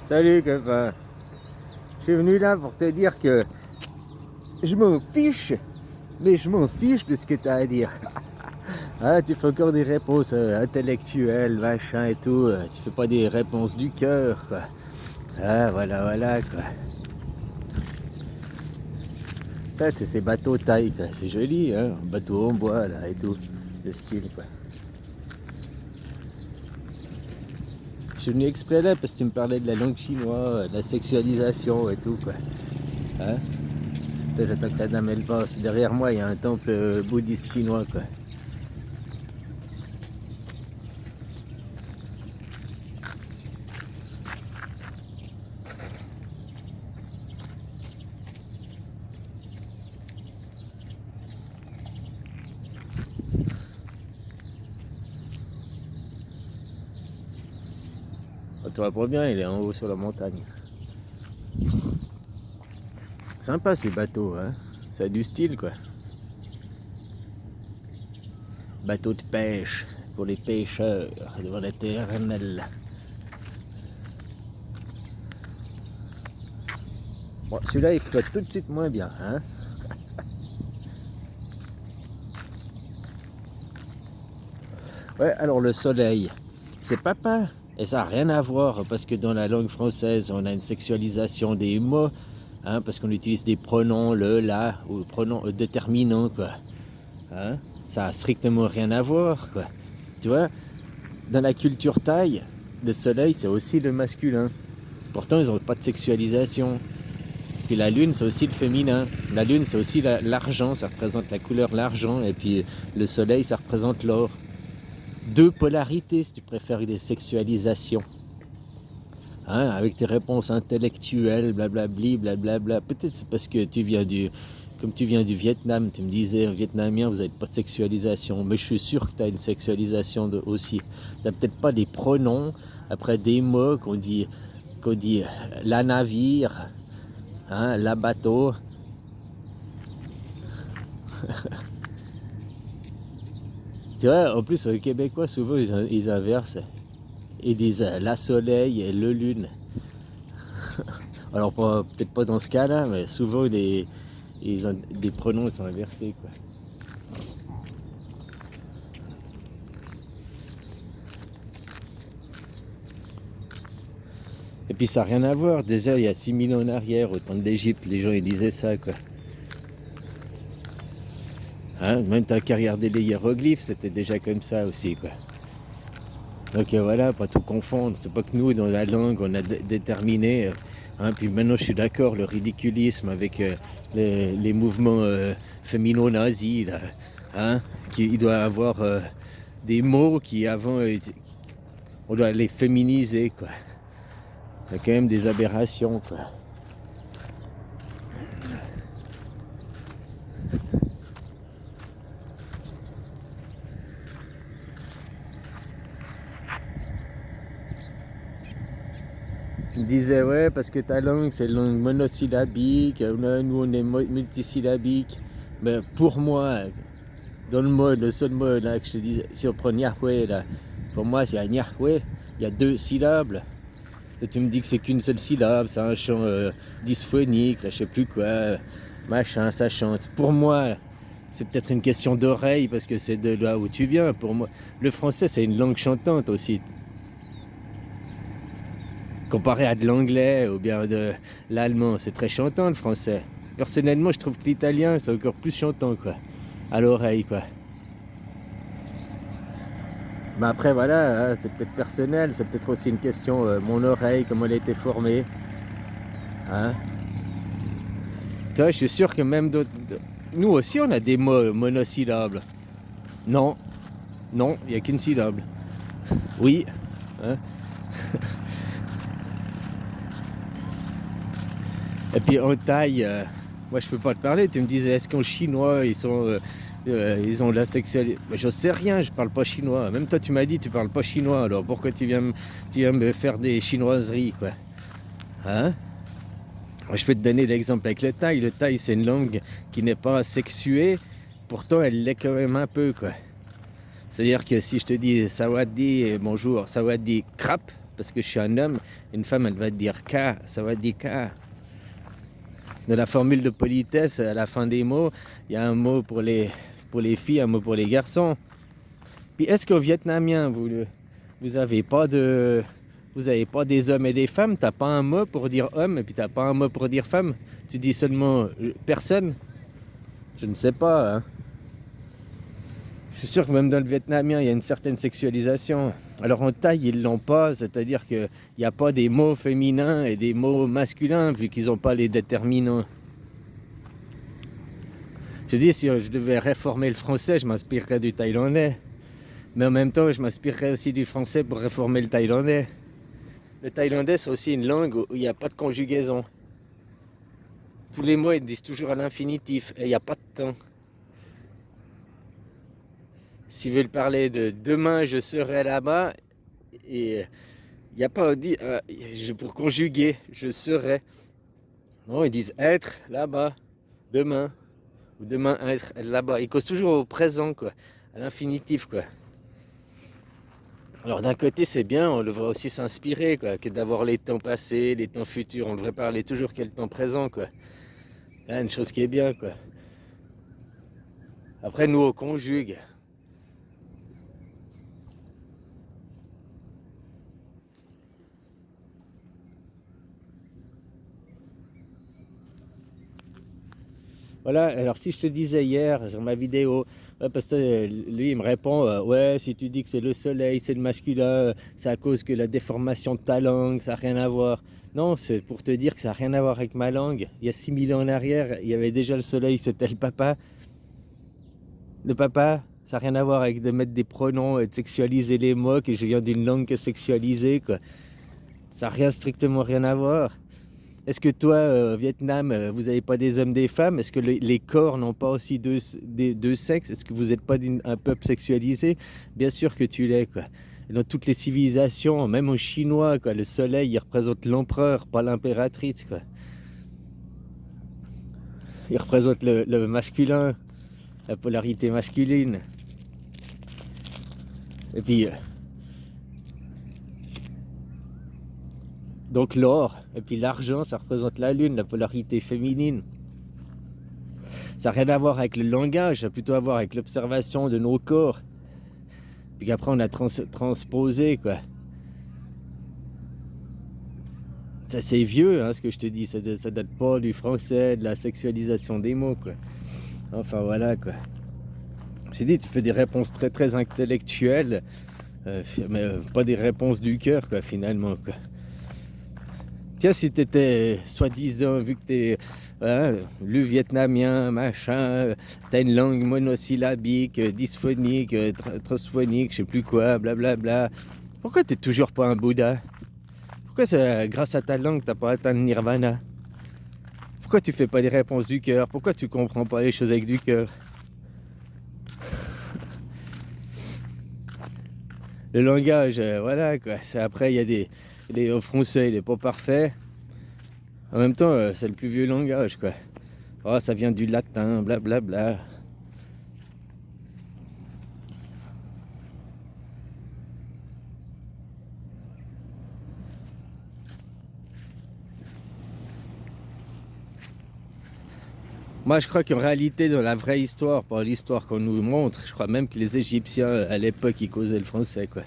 Salut copain. Je suis venu là pour te dire que je m'en fiche, mais je m'en fiche de ce que tu as à dire. Ah, tu fais encore des réponses intellectuelles, machin et tout. Tu fais pas des réponses du cœur, quoi. Ah, voilà, quoi. Ça, c'est ces bateaux taille, quoi. C'est joli, hein. Bateau en bois, là, et tout. Le style, quoi. Je suis venu exprès là parce que tu me parlais de la langue chinoise, de la sexualisation et tout, quoi. Hein? J'attends que la dame elle passe. Derrière moi, il y a un temple bouddhiste chinois, quoi. On te voit bien, il est en haut sur la montagne. Sympa ces bateaux, hein. Ça a du style, quoi. Bateau de pêche pour les pêcheurs devant l'éternel. Bon, celui-là, il flotte tout de suite moins bien, hein. Ouais, alors le soleil, c'est papa. Et ça n'a rien à voir parce que dans la langue française, on a une sexualisation des mots, hein, parce qu'on utilise des pronoms, le, la, ou pronoms déterminants, quoi. Hein, ça a strictement rien à voir, quoi. Tu vois, dans la culture thaï, le soleil, c'est aussi le masculin. Pourtant, ils n'ont pas de sexualisation. Puis la lune, c'est aussi le féminin. La lune, c'est aussi l'argent, ça représente la couleur l'argent. Et puis le soleil, ça représente l'or. Deux polarités, si tu préfères, des sexualisations. Hein, avec tes réponses intellectuelles, blablabli, blablabla. Peut-être c'est parce que comme tu viens du Vietnam, tu me disais, Vietnamien, vous n'avez pas de sexualisation. Mais je suis sûr que tu as une sexualisation aussi. Tu n'as peut-être pas des pronoms, après des mots qu'on dit la navire, hein, la bateau. Tu vois, en plus, les Québécois, souvent, ils inversent. Ils disent la soleil et le lune. Alors, peut-être pas dans ce cas-là, mais souvent, les pronoms sont inversés, quoi. Et puis, ça n'a rien à voir. Déjà, il y a 6000 ans en arrière, au temps de l'Égypte, les gens, ils disaient ça, quoi. Hein, même t'as qu'à regarder les hiéroglyphes, c'était déjà comme ça aussi, quoi. Donc voilà, pas tout confondre. C'est pas que nous, dans la langue, on a déterminé. Hein, puis maintenant, je suis d'accord, le ridiculisme avec les mouvements fémino-nazis, là, hein, il doit avoir des mots qui avant, on doit les féminiser, quoi. Il y a quand même des aberrations, quoi. Tu me disais, ouais, parce que ta langue, c'est une langue monosyllabique, nous, on est multisyllabique. Mais pour moi, dans le mot, le seul mot là, que je te disais, si on prend Nyahwe, là, pour moi, c'est Nyahwe, il y a 2 syllabes. Et tu me dis que c'est qu'une seule syllabe, c'est un chant dysphonique, là, je sais plus quoi, machin, ça chante. Pour moi, c'est peut-être une question d'oreille, parce que c'est de là où tu viens. Pour moi, le français, c'est une langue chantante aussi. Comparé à de l'anglais ou bien de l'allemand, c'est très chantant le français. Personnellement, je trouve que l'italien, c'est encore plus chantant, quoi, à l'oreille, quoi. Mais après, voilà, hein, c'est peut-être personnel, c'est peut-être aussi une question, mon oreille, comment elle a été formée. Hein. Tu vois, je suis sûr que même nous aussi, on a des mots monosyllabes. Non, non, il n'y a qu'une syllabe. Oui. Hein. Et puis en taille, moi je peux pas te parler, tu me disais, est-ce qu'en chinois, ils ont la sexualité. Mais je sais rien, je parle pas chinois. Même toi, tu m'as dit, tu parles pas chinois. Alors pourquoi tu viens me faire des chinoiseries, quoi? Hein? Moi, je peux te donner l'exemple avec le thaï. Le thaï, c'est une langue qui n'est pas sexuée. Pourtant, elle l'est quand même un peu, quoi. C'est-à-dire que si je te dis sawadee, bonjour, sawadee, crap, parce que je suis un homme. Une femme, elle va te dire K, ça va dire K. Dans la formule de politesse, à la fin des mots, il y a un mot pour les filles, un mot pour les garçons. Puis est-ce qu'au vietnamien, vous avez pas des hommes et des femmes? T'as pas un mot pour dire homme et puis t'as pas un mot pour dire femme? Tu dis seulement personne? Je ne sais pas, hein. Je suis sûr que même dans le vietnamien, il y a une certaine sexualisation. Alors en thaï, ils l'ont pas, c'est-à-dire qu'il n'y a pas des mots féminins et des mots masculins, vu qu'ils n'ont pas les déterminants. Je dis, si je devais réformer le français, je m'inspirerais du thaïlandais. Mais en même temps, je m'inspirerais aussi du français pour réformer le thaïlandais. Le thaïlandais, c'est aussi une langue où il n'y a pas de conjugaison. Tous les mots, ils disent toujours à l'infinitif, et il n'y a pas de temps. S'ils veulent parler de demain, je serai là-bas, et il n'y a pas dit pour conjuguer, je serai. Non, ils disent être là-bas, demain, ou demain être là-bas. Ils causent toujours au présent, quoi, à l'infinitif, quoi. Alors d'un côté, c'est bien, on devrait aussi s'inspirer, quoi, que d'avoir les temps passés, les temps futurs. On devrait parler toujours quel temps présent, quoi. Là, une chose qui est bien, quoi. Après, nous, on conjugue. Voilà, alors si je te disais hier sur ma vidéo, ouais, parce que lui il me répond, ouais, si tu dis que c'est le soleil, c'est le masculin, c'est à cause que la déformation de ta langue, ça n'a rien à voir. Non, c'est pour te dire que ça n'a rien à voir avec ma langue. Il y a 6000 ans en arrière, il y avait déjà le soleil, c'était le papa. Le papa, ça n'a rien à voir avec de mettre des pronoms et de sexualiser les mots, que je viens d'une langue que sexualisée, quoi. Ça n'a rien, strictement rien à voir. Est-ce que toi, au Vietnam, vous n'avez pas des hommes, des femmes? Est-ce que les corps n'ont pas aussi deux sexes? Est-ce que vous n'êtes pas un peuple sexualisé? Bien sûr que tu l'es, quoi. Et dans toutes les civilisations, même aux Chinois, quoi, le soleil, il représente l'empereur, pas l'impératrice, quoi. Il représente le masculin, la polarité masculine. Et puis, donc l'or, et puis l'argent, ça représente la lune, la polarité féminine. Ça n'a rien à voir avec le langage, ça a plutôt à voir avec l'observation de nos corps. Puis après, on a transposé, quoi. Ça, c'est vieux, hein, ce que je te dis. Ça date pas du français, de la sexualisation des mots, quoi. Enfin, voilà, quoi. J'ai dit, tu fais des réponses très, très intellectuelles, mais pas des réponses du cœur, quoi, finalement, quoi. Tiens, si t'étais soi-disant, vu que t'es le vietnamien, machin, t'as une langue monosyllabique, dysphonique, transphonique, je sais plus quoi, blablabla. Pourquoi t'es toujours pas un Bouddha? Pourquoi c'est grâce à ta langue t'as pas atteint le nirvana? Pourquoi tu fais pas des réponses du cœur? Pourquoi tu comprends pas les choses avec du cœur? Le langage, voilà quoi. Après, il y a au français, il est pas parfait. En même temps, c'est le plus vieux langage, quoi. Oh, ça vient du latin, blablabla. Moi, je crois qu'en réalité, dans la vraie histoire, pas l'histoire qu'on nous montre, je crois même que les Égyptiens, à l'époque, ils causaient le français, quoi.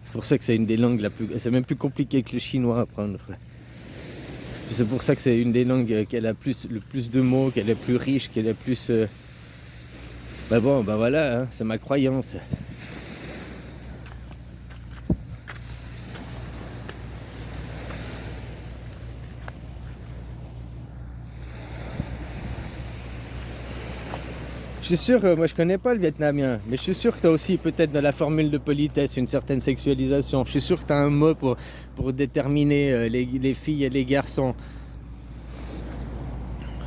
C'est pour ça que c'est une des langues la plus... C'est même plus compliqué que le chinois à apprendre, quoi. C'est pour ça que c'est une des langues qui a le plus de mots, qui est la plus riche, qui est la plus... Bah bon, bah voilà, hein, c'est ma croyance. Je suis sûr, moi je connais pas le vietnamien, mais je suis sûr que tu as aussi peut-être dans la formule de politesse une certaine sexualisation. Je suis sûr que tu as un mot pour déterminer les filles et les garçons.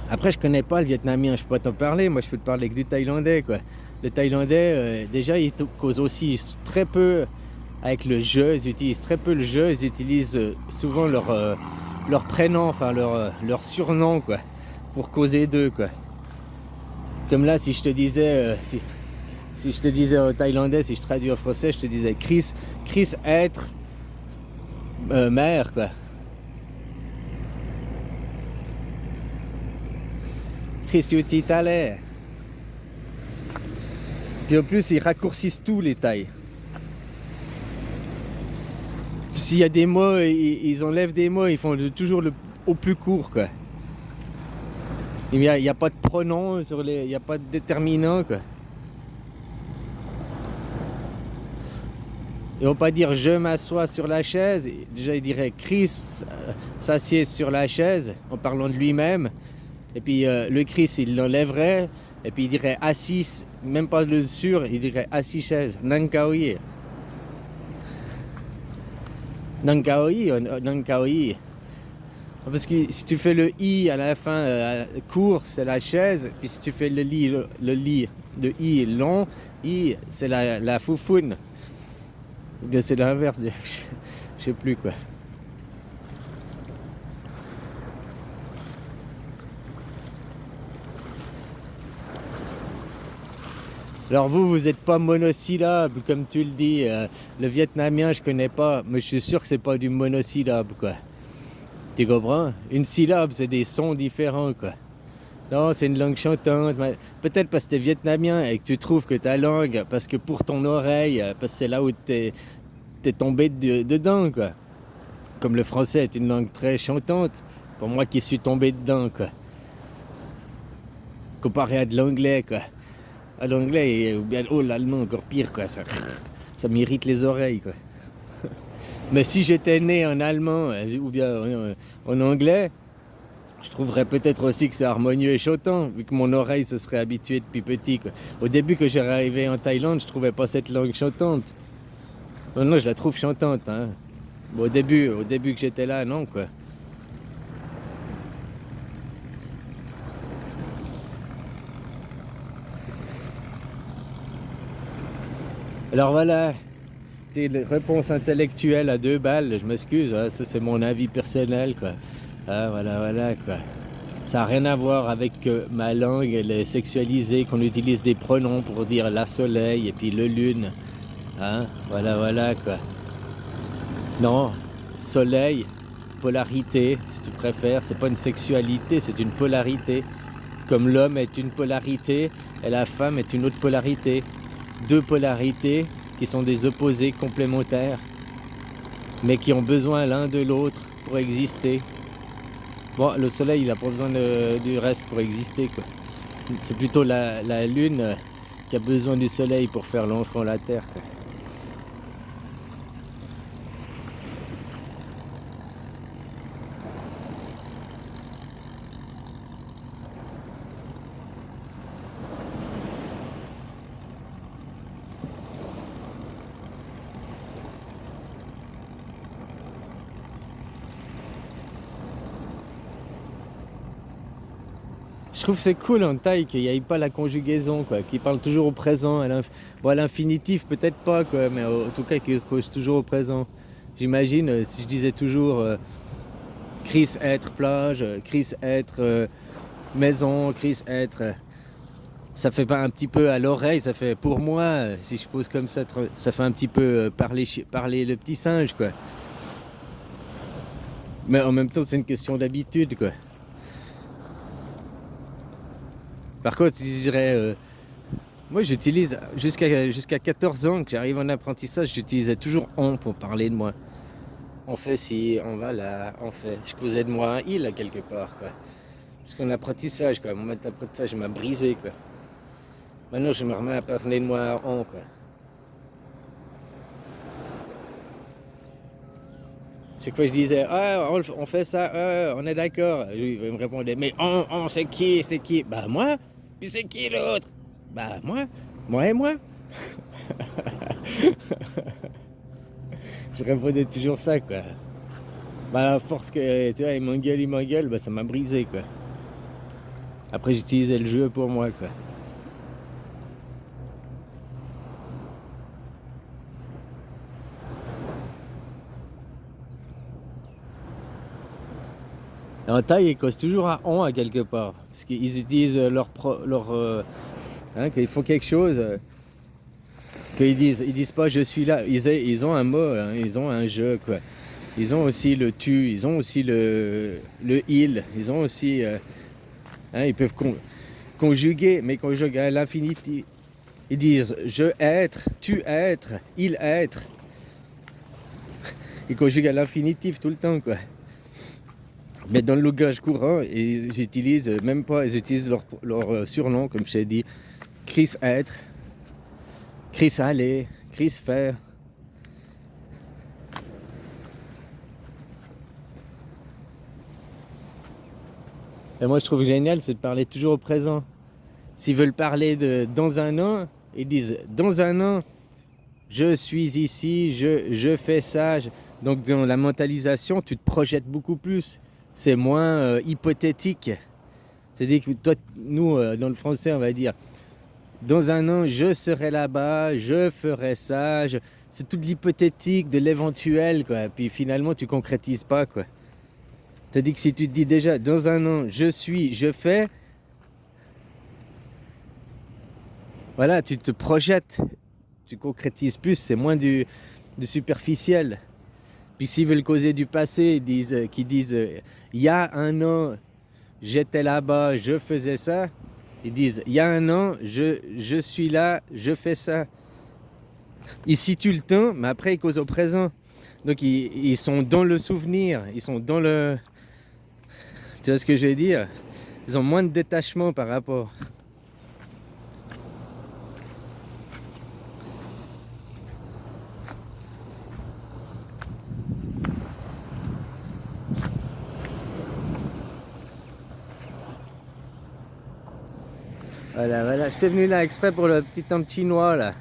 Après, je connais pas le vietnamien, je peux pas t'en parler, moi je peux te parler que du thaïlandais, quoi. Le thaïlandais, déjà, il cause aussi très peu avec le je, ils utilisent très peu le je, ils utilisent souvent leur prénom, enfin leur surnom, quoi, pour causer d'eux, quoi. Comme là, si je te disais, si je te disais en thaïlandais, si je traduis en français, je te disais Chris être, mère, quoi. Christ Itale. Puis en plus, ils raccourcissent tout les tailles. S'il y a des mots, ils enlèvent des mots, ils font toujours au plus court, quoi. Il n'y a pas de pronom, il n'y a pas de déterminant, quoi. Ils vont pas dire je m'assois sur la chaise. Déjà, ils diraient Chris s'assied sur la chaise en parlant de lui-même. Et puis le Chris, il l'enlèverait. Et puis il dirait assis, même pas le sur, il dirait assis chaise. Nankaoi. Nankaoi. Parce que si tu fais le i à la fin court, c'est la chaise. Puis si tu fais le i long, i c'est la foufoune. Bien c'est l'inverse, je sais plus quoi. Alors vous êtes pas monosyllabe comme tu le dis. Le vietnamien je connais pas, mais je suis sûr que c'est pas du monosyllabe, quoi. Tu comprends? Une syllabe c'est des sons différents, quoi. Non, c'est une langue chantante. Peut-être parce que t'es vietnamien et que tu trouves que ta langue, parce que pour ton oreille, parce que c'est là où t'es tombé dedans, quoi. Comme le français est une langue très chantante, pour moi qui suis tombé dedans, quoi. Comparé à de l'anglais, quoi. À l'anglais, ou bien l'allemand, encore pire, quoi. Ça m'irrite les oreilles, quoi. Mais si j'étais né en allemand ou bien en anglais, je trouverais peut-être aussi que c'est harmonieux et chantant, vu que mon oreille se serait habituée depuis petit, quoi. Au début que j'ai arrivé en Thaïlande, je trouvais pas cette langue chantante. Non, je la trouve chantante, hein. Bon, au début que j'étais là, non, quoi. Alors voilà, réponse intellectuelle à 2 balles, je m'excuse, hein, ça c'est mon avis personnel, quoi. Ah, voilà, quoi. Ça n'a rien à voir avec ma langue, elle est sexualisée, qu'on utilise des pronoms pour dire la soleil et puis le lune. Hein, voilà, quoi. Non, soleil, polarité, si tu préfères, c'est pas une sexualité, c'est une polarité. Comme l'homme est une polarité et la femme est une autre polarité. 2 polarités qui sont des opposés complémentaires, mais qui ont besoin l'un de l'autre pour exister. Bon, le soleil, il n'a pas besoin du reste pour exister, quoi. C'est plutôt la lune qui a besoin du soleil pour faire l'enfant, la terre, quoi. Je trouve que c'est cool en Thaï qu'il n'y ait pas la conjugaison, quoi, qu'il parle toujours au présent. Bon, à l'infinitif, peut-être pas, quoi, mais en tout cas, qu'il cause toujours au présent. J'imagine, si je disais toujours Chris être plage, Chris être maison, Chris être. Ça fait pas un petit peu à l'oreille, ça fait pour moi, si je pose comme ça fait un petit peu parler le petit singe, quoi. Mais en même temps, c'est une question d'habitude, quoi. Par contre, je dirais, moi j'utilise, jusqu'à 14 ans que j'arrive en apprentissage, j'utilisais toujours on pour parler de moi. On fait ci, on va là, on fait. Je causais de moi un il quelque part, quoi. Jusqu'en apprentissage, quoi. Mon apprentissage m'a brisé, quoi. Maintenant, je me remets à parler de moi en, quoi. Chaque fois je disais, ah, on fait ça, on est d'accord. Lui, il me répondait, mais on, c'est qui? Bah moi, puis c'est qui l'autre? Bah moi et moi. Je répondais toujours ça, quoi. Bah à force que, tu vois, il m'engueule, bah ça m'a brisé, quoi. Après j'utilisais le jeu pour moi, quoi. Et en Thaï, ils causent toujours à on à quelque part. Parce qu'ils utilisent quand ils font quelque chose, qu'ils disent pas je suis là. Ils ont un mot, hein, ils ont un jeu, quoi. Ils ont aussi le tu, ils ont aussi le il, ils ont aussi... ils peuvent conjuguer, mais conjuguent à l'infinitif. Ils disent je être, tu être, il être. Ils conjuguent à l'infinitif tout le temps, quoi. Mais dans le langage courant, ils utilisent même pas, ils utilisent leur surnom, comme je t'ai dit. Chris être, Chris aller, Chris faire. Et moi, je trouve génial, c'est de parler toujours au présent. S'ils veulent parler de dans un an, ils disent dans un an, je suis ici, je fais ça. Donc dans la mentalisation, tu te projettes beaucoup plus. C'est moins hypothétique. C'est-à-dire que toi, nous, dans le français, on va dire dans un an, je serai là-bas, je ferai ça. C'est tout de l'hypothétique, de l'éventuel, quoi. Puis finalement, tu concrétises pas, quoi. C'est-à-dire que si tu te dis déjà dans un an, je suis, je fais, voilà, tu te projettes, tu concrétises plus, c'est moins du superficiel. Puis s'ils veulent causer du passé, qu'ils disent il y a un an, j'étais là-bas, je faisais ça. Ils disent il y a un an, je suis là, je fais ça. Ils situent le temps, mais après ils causent au présent. Donc ils sont dans le souvenir, ils sont dans le... Tu vois ce que je veux dire? Ils ont moins de détachement par rapport. Voilà, j'étais venu là exprès pour le petit temps chinois là.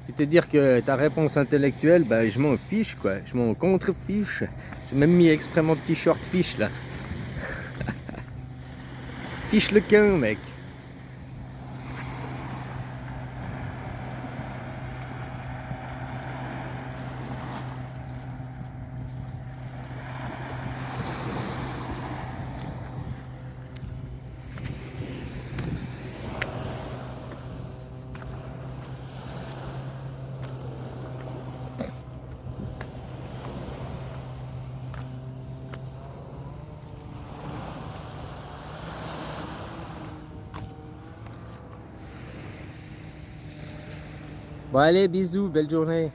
Puis te dire que ta réponse intellectuelle, bah je m'en fiche quoi, je m'en contre-fiche. J'ai même mis exprès mon petit short fiche là. Fiche le quin mec. Bon allez, bisous, belle journée.